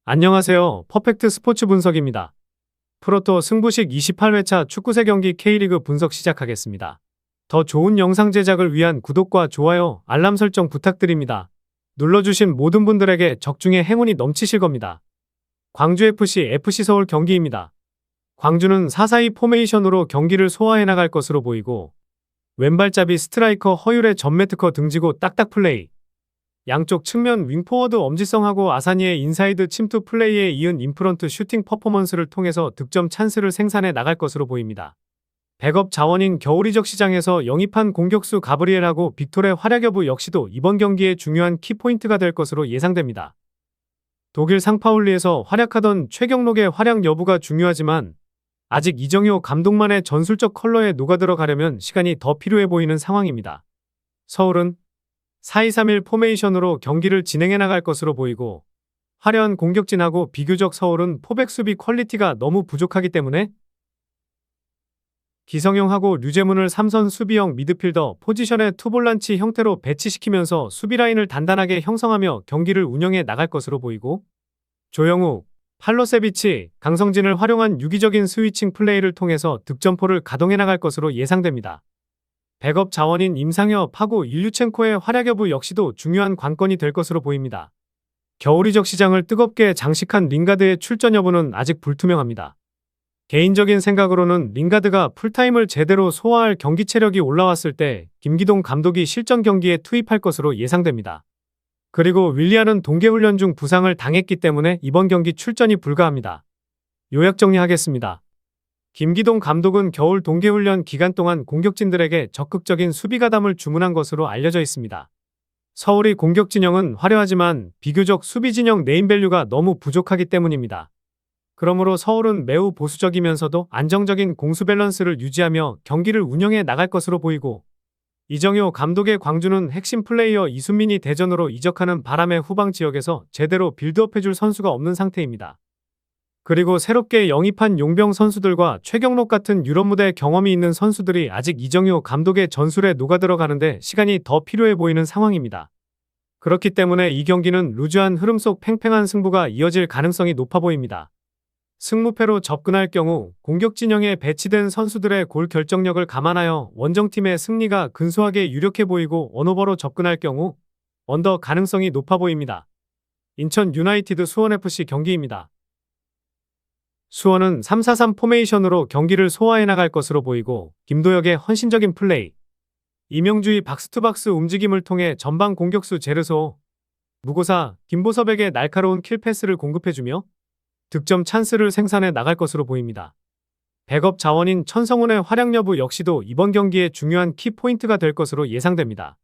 안녕하세요. 퍼펙트 스포츠 분석입니다. 프로토 승부식 28회차 축구세 경기 K리그 분석 시작하겠습니다. 더 좋은 영상 제작을 위한 구독과 좋아요, 알람 설정 부탁드립니다. 눌러주신 모든 분들에게 적중의 행운이 넘치실 겁니다. 광주FC, FC서울 경기입니다. 광주는 4-4-2 포메이션으로 경기를 소화해 나갈 것으로 보이고 왼발잡이 스트라이커 허율의 전매특허 등지고 딱딱 플레이. 양쪽 측면 윙포워드 엄지성하고 아사니의 인사이드 침투 플레이에 이은 인프런트 슈팅 퍼포먼스를 통해서 득점 찬스를 생산해 나갈 것으로 보입니다. 백업 자원인 겨울이적 시장에서 영입한 공격수 가브리엘하고 빅토르의 활약 여부 역시도 이번 경기의 중요한 키포인트가 될 것으로 예상됩니다. 독일 상파울리에서 활약하던 최경록의 활약 여부가 중요하지만 아직 이정효 감독만의 전술적 컬러에 녹아들어가려면 시간이 더 필요해 보이는 상황입니다. 서울은 4-2-3-1 포메이션으로 경기를 진행해 나갈 것으로 보이고 화려한 공격진하고 비교적 서울은 포백 수비 퀄리티가 너무 부족하기 때문에 기성용하고 류재문을 3선 수비형 미드필더 포지션의 투볼란치 형태로 배치시키면서 수비라인을 단단하게 형성하며 경기를 운영해 나갈 것으로 보이고 조영욱, 팔로세비치, 강성진을 활용한 유기적인 스위칭 플레이를 통해서 득점포를 가동해 나갈 것으로 예상됩니다. 백업 자원인 임상엽하고 일류첸코의 활약 여부 역시도 중요한 관건이 될 것으로 보입니다. 겨울이적 시장을 뜨겁게 장식한 링가드의 출전 여부는 아직 불투명합니다. 개인적인 생각으로는 링가드가 풀타임을 제대로 소화할 경기 체력이 올라왔을 때 김기동 감독이 실전 경기에 투입할 것으로 예상됩니다. 그리고 윌리안은 동계훈련 중 부상을 당했기 때문에 이번 경기 출전이 불가합니다. 요약 정리하겠습니다. 김기동 감독은 겨울 동계훈련 기간 동안 공격진들에게 적극적인 수비 가담을 주문한 것으로 알려져 있습니다. 서울의 공격 진영은 화려하지만 비교적 수비 진영 네임밸류가 너무 부족하기 때문입니다. 그러므로 서울은 매우 보수적이면서도 안정적인 공수 밸런스를 유지하며 경기를 운영해 나갈 것으로 보이고 이정효 감독의 광주는 핵심 플레이어 이순민이 대전으로 이적하는 바람에 후방 지역에서 제대로 빌드업해줄 선수가 없는 상태입니다. 그리고 새롭게 영입한 용병 선수들과 최경록 같은 유럽 무대 경험이 있는 선수들이 아직 이정효 감독의 전술에 녹아들어가는데 시간이 더 필요해 보이는 상황입니다. 그렇기 때문에 이 경기는 루즈한 흐름 속 팽팽한 승부가 이어질 가능성이 높아 보입니다. 승무패로 접근할 경우 공격 진영에 배치된 선수들의 골 결정력을 감안하여 원정팀의 승리가 근소하게 유력해 보이고 언오버로 접근할 경우 언더 가능성이 높아 보입니다. 인천 유나이티드 수원FC 경기입니다. 수원은 3-4-3 포메이션으로 경기를 소화해 나갈 것으로 보이고 김도혁의 헌신적인 플레이, 이명주의 박스투박스 움직임을 통해 전방 공격수 제르소, 무고사, 김보섭에게 날카로운 킬패스를 공급해주며 득점 찬스를 생산해 나갈 것으로 보입니다. 백업 자원인 천성훈의 활약 여부 역시도 이번 경기의 중요한 키포인트가 될 것으로 예상됩니다.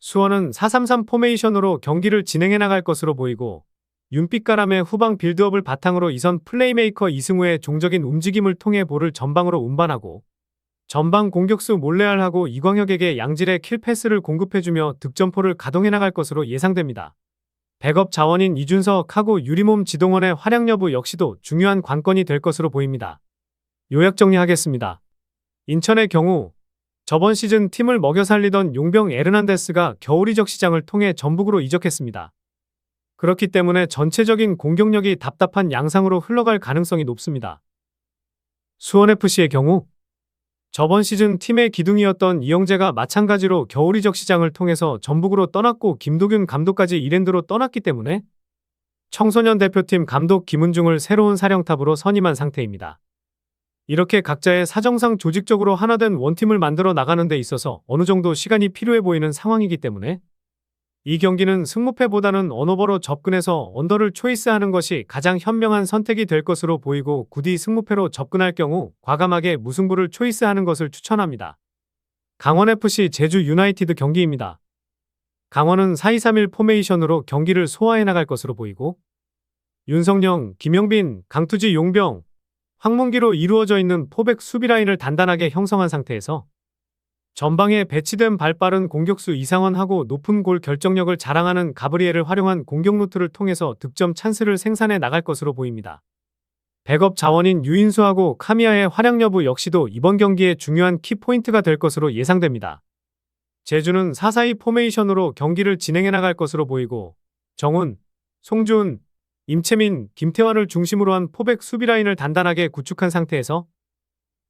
수원은 4-3-3 포메이션으로 경기를 진행해 나갈 것으로 보이고 윤빛가람의 후방 빌드업을 바탕으로 이선 플레이메이커 이승우의 종적인 움직임을 통해 볼을 전방으로 운반하고 전방 공격수 몰레알하고 이광혁에게 양질의 킬패스를 공급해주며 득점포를 가동해 나갈 것으로 예상됩니다. 백업 자원인 이준석하고 유리몸 지동원의 활약 여부 역시도 중요한 관건이 될 것으로 보입니다. 요약 정리하겠습니다. 인천의 경우 저번 시즌 팀을 먹여 살리던 용병 에르난데스가 겨울이적 시장을 통해 전북으로 이적했습니다. 그렇기 때문에 전체적인 공격력이 답답한 양상으로 흘러갈 가능성이 높습니다. 수원FC의 경우 저번 시즌 팀의 기둥이었던 이영재가 마찬가지로 겨울이적 시장을 통해서 전북으로 떠났고 김도균 감독까지 이랜드로 떠났기 때문에 청소년 대표팀 감독 김은중을 새로운 사령탑으로 선임한 상태입니다. 이렇게 각자의 사정상 조직적으로 하나된 원팀을 만들어 나가는 데 있어서 어느 정도 시간이 필요해 보이는 상황이기 때문에 이 경기는 승무패보다는 언오버로 접근해서 언더를 초이스하는 것이 가장 현명한 선택이 될 것으로 보이고 굳이 승무패로 접근할 경우 과감하게 무승부를 초이스하는 것을 추천합니다. 강원FC 제주 유나이티드 경기입니다. 강원은 4-2-3-1 포메이션으로 경기를 소화해 나갈 것으로 보이고 윤성영, 김영빈, 강투지 용병, 황문기로 이루어져 있는 포백 수비라인을 단단하게 형성한 상태에서 전방에 배치된 발빠른 공격수 이상원하고 높은 골 결정력을 자랑하는 가브리엘을 활용한 공격 루트를 통해서 득점 찬스를 생산해 나갈 것으로 보입니다. 백업 자원인 유인수하고 카미아의 활약 여부 역시도 이번 경기의 중요한 키포인트가 될 것으로 예상됩니다. 제주는 4-4-2 포메이션으로 경기를 진행해 나갈 것으로 보이고 정훈, 송준, 임채민, 김태환을 중심으로 한 포백 수비 라인을 단단하게 구축한 상태에서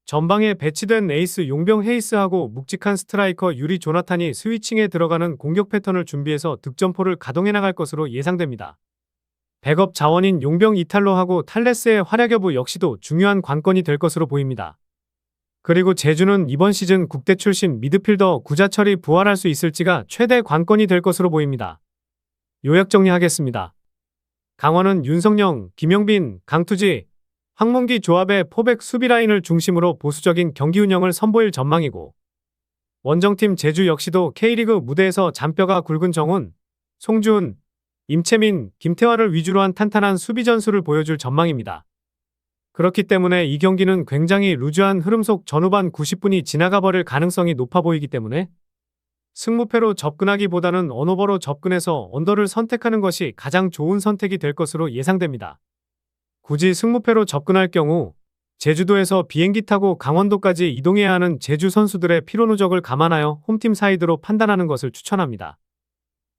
전방에 배치된 에이스 용병 헤이스하고 묵직한 스트라이커 유리 조나탄이 스위칭에 들어가는 공격 패턴을 준비해서 득점포를 가동해 나갈 것으로 예상됩니다. 백업 자원인 용병 이탈로하고 탈레스의 활약 여부 역시도 중요한 관건이 될 것으로 보입니다. 그리고 제주는 이번 시즌 국대 출신 미드필더 구자철이 부활할 수 있을지가 최대 관건이 될 것으로 보입니다. 요약 정리하겠습니다. 강원은 윤석영, 김영빈, 강투지, 황문기 조합의 포백 수비 라인을 중심으로 보수적인 경기 운영을 선보일 전망이고, 원정팀 제주 역시도 K리그 무대에서 잔뼈가 굵은 정훈, 송준, 임채민, 김태환을 위주로 한 탄탄한 수비 전술을 보여줄 전망입니다. 그렇기 때문에 이 경기는 굉장히 루즈한 흐름 속 전후반 90분이 지나가 버릴 가능성이 높아 보이기 때문에 승무패로 접근하기보다는 언오버로 접근해서 언더를 선택하는 것이 가장 좋은 선택이 될 것으로 예상됩니다. 굳이 승무패로 접근할 경우 제주도에서 비행기 타고 강원도까지 이동해야 하는 제주 선수들의 피로 누적을 감안하여 홈팀 사이드로 판단하는 것을 추천합니다.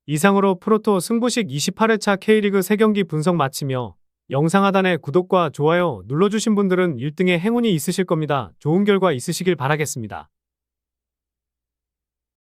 이상으로 프로토 승부식 28회차 K리그 3경기 분석 마치며 영상 하단에 구독과 좋아요 눌러주신 분들은 1등의 행운이 있으실 겁니다. 좋은 결과 있으시길 바라겠습니다.